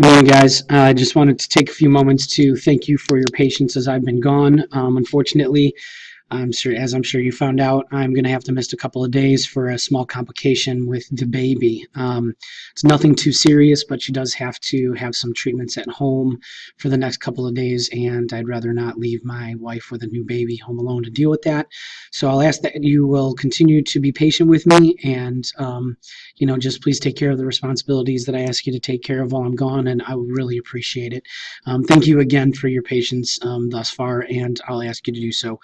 Good morning, guys. I just wanted to take a few moments to thank you for your patience as I've been gone. Unfortunately, as I'm sure you found out, I'm going to have to miss a couple of days for a small complication with the baby. It's nothing too serious, but she does have to have some treatments at home for the next couple of days, and I'd rather not leave my wife with a new baby home alone to deal with that. So I'll ask that you will continue to be patient with me, and just please take care of the responsibilities that I ask you to take care of while I'm gone, and I would really appreciate it. Thank you again for your patience thus far, and I'll ask you to do so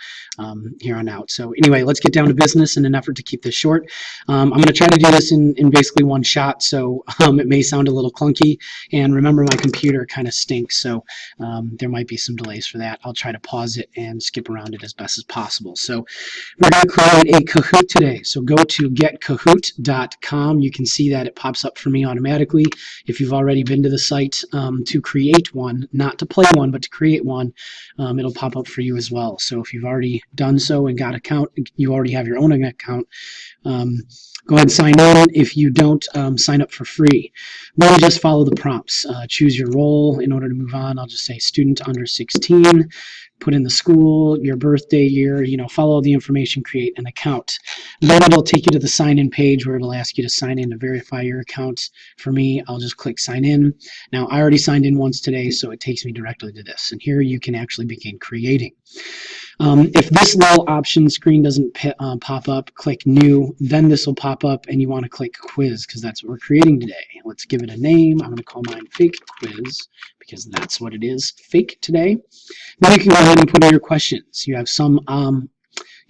here on out. So anyway, let's get down to business in an effort to keep this short. I'm going to try to do this in basically one shot, so it may sound a little clunky. And remember, my computer kind of stinks, so there might be some delays for that. I'll try to pause it and skip around it as best as possible. So we're going to create a Kahoot today. So go to getkahoot.com. You can see that it pops up for me automatically. If you've already been to the site to create one, not to play one, but to create one, it'll pop up for you as well. So if you've already done so and got an account, you already have your own account, go ahead and sign in. If you don't, sign up for free. Then just follow the prompts. Choose your role. In order to move on, I'll just say student under 16. Put in the school, your birthday year, follow the information, create an account. Then it'll take you to the sign-in page where it'll ask you to sign in to verify your account. For me, I'll just click sign in. Now, I already signed in once today, so it takes me directly to this. And here you can actually begin creating. If this little option screen doesn't pop up, click new, then this will pop up and you want to click quiz because that's what we're creating today. Let's give it a name. I'm going to call mine fake quiz because that's what it is, fake today. Then you can go ahead and put in your questions. You have some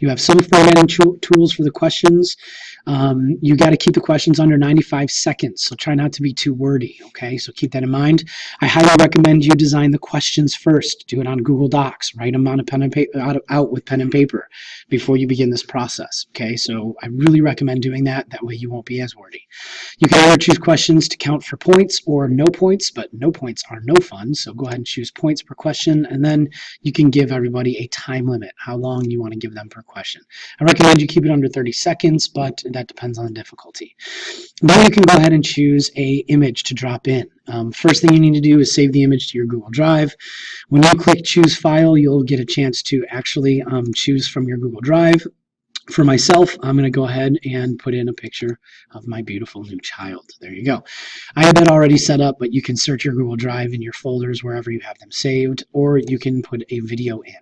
formatting tools for the questions. You got to keep the questions under 95 seconds, so try not to be too wordy, okay? So keep that in mind. I highly recommend you design the questions first. Do it on Google Docs. Write them on a pen and paper, out with pen and paper before you begin this process, okay? So I really recommend doing that. That way you won't be as wordy. You can either choose questions to count for points or no points, but no points are no fun, so go ahead and choose points per question, and then you can give everybody a time limit, how long you want to give them per question. I recommend you keep it under 30 seconds, but that depends on the difficulty. Then you can go ahead and choose an image to drop in. First thing you need to do is save the image to your Google Drive. When you click choose file, you'll get a chance to actually choose from your Google Drive. For myself, I'm going to go ahead and put in a picture of my beautiful new child. There you go. I have that already set up, but you can search your Google Drive in your folders wherever you have them saved, or you can put a video in.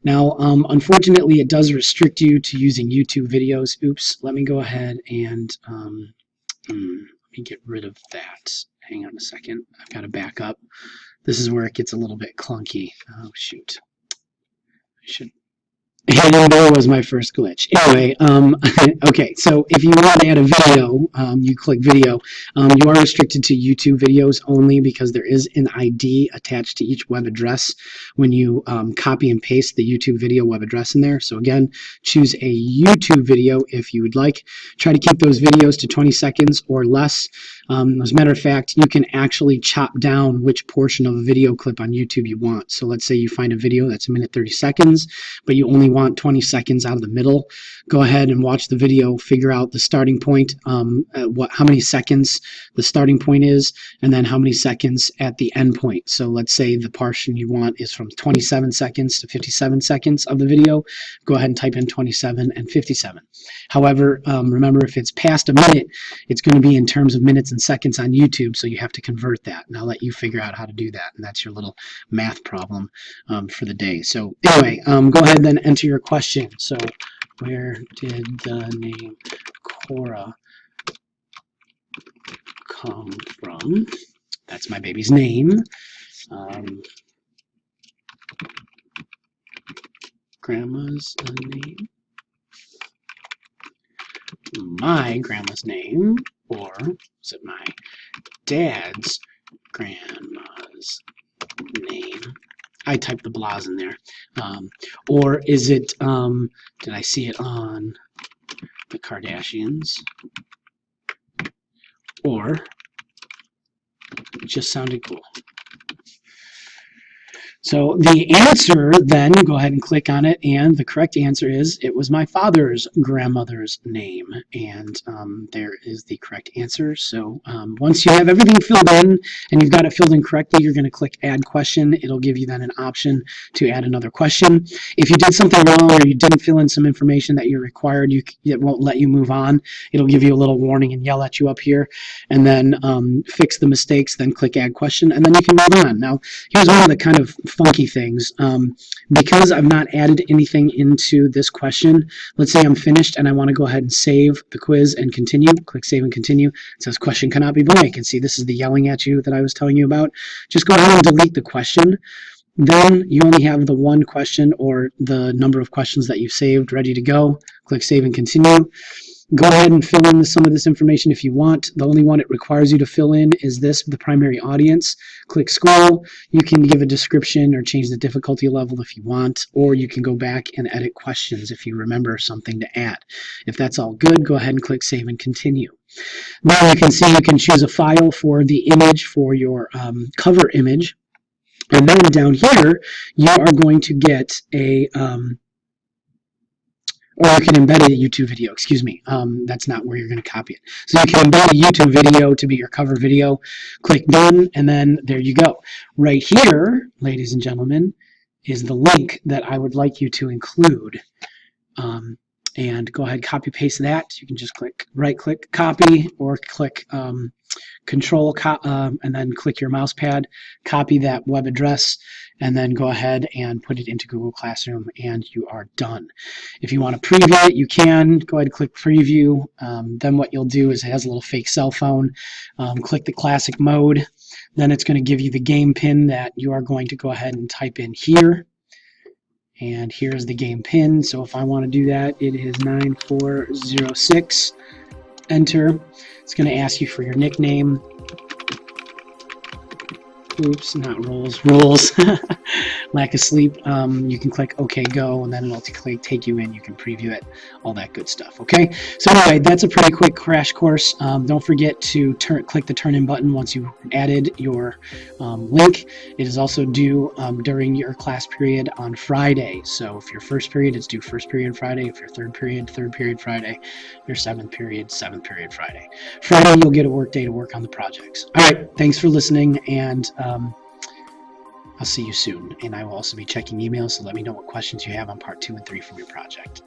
Now, unfortunately, it does restrict you to using YouTube videos. Oops, let me go ahead and let me get rid of that. Hang on a second. I've got to back up. This is where it gets a little bit clunky. Oh, shoot. And there was my first glitch. Anyway, okay, so if you want to add a video, you click video. You are restricted to YouTube videos only because there is an ID attached to each web address when you copy and paste the YouTube video web address in there. So again, choose a YouTube video if you would like. Try to keep those videos to 20 seconds or less. As a matter of fact, you can actually chop down which portion of a video clip on YouTube you want. So let's say you find a video that's 1 minute 30 seconds, but you only want 20 seconds out of the middle. Go ahead and watch the video, figure out the starting point, how many seconds the starting point is, and then how many seconds at the end point. So let's say the portion you want is from 27 seconds to 57 seconds of the video. Go ahead and type in 27 and 57. However, remember, if it's past a minute, it's going to be in terms of minutes and seconds on YouTube, so you have to convert that, and I'll let you figure out how to do that, and that's your little math problem for the day. So anyway, go ahead and then enter your question. So where did the name Cora come from? That's my baby's name. Grandma's name. My grandma's name, or is it my dad's grandma's name? I typed the blahs in there. Or is it, did I see it on the Kardashians? Or it just sounded cool. So the answer, then go ahead and click on it, and the correct answer is it was my father's grandmother's name, and there is the correct answer. So once you have everything filled in and you've got it filled in correctly, you're going to click add question. It'll give you then an option to add another question. If you did something wrong or you didn't fill in some information that you're required, it won't let you move on. It'll give you a little warning and yell at you up here, and then fix the mistakes, then click add question, and then you can move on. Now, here's one of the kind of funky things. Because I've not added anything into this question, let's say I'm finished and I want to go ahead and save the quiz and continue. Click save and continue. It says question cannot be blank. And see, this is the yelling at you that I was telling you about. Just go ahead and delete the question. Then you only have the one question or the number of questions that you've saved ready to go. Click save and continue. Go ahead and fill in some of this information if you want. The only one it requires you to fill in is this, the primary audience. Click scroll. You can give a description or change the difficulty level if you want, or you can go back and edit questions if you remember something to add. If that's all good, go ahead and click save and continue. Now you can see you can choose a file for the image for your cover image. And then down here, you are going to get a or you can embed a YouTube video, excuse me. That's not where you're going to copy it. So you can embed a YouTube video to be your cover video. Click done, and then there you go. Right here, ladies and gentlemen, is the link that I would like you to include. And go ahead, copy paste that. You can just click right click copy, or click control and then click your mouse pad, copy that web address, and then go ahead and put it into Google Classroom, and you are done. If you want to preview it, you can go ahead and click preview. Then what you'll do is it has a little fake cell phone. Click the classic mode. Then it's going to give you the game pin that you are going to go ahead and type in here. And here's the game pin. So if I want to do that, it is 9406. Enter. It's going to ask you for your nickname. Oops, not rules. Lack of sleep. You can click OK, go, and then it'll take you in. You can preview it, all that good stuff. Okay. So anyway, that's a pretty quick crash course. Don't forget to click the turn in button once you added your link. It is also due during your class period on Friday. So if your first period, it's due first period Friday. If your third period Friday. Your seventh period Friday. Friday, you'll get a work day to work on the projects. All right. Thanks for listening, and I'll see you soon. And I will also be checking emails, so let me know what questions you have on part 2 and 3 from your project.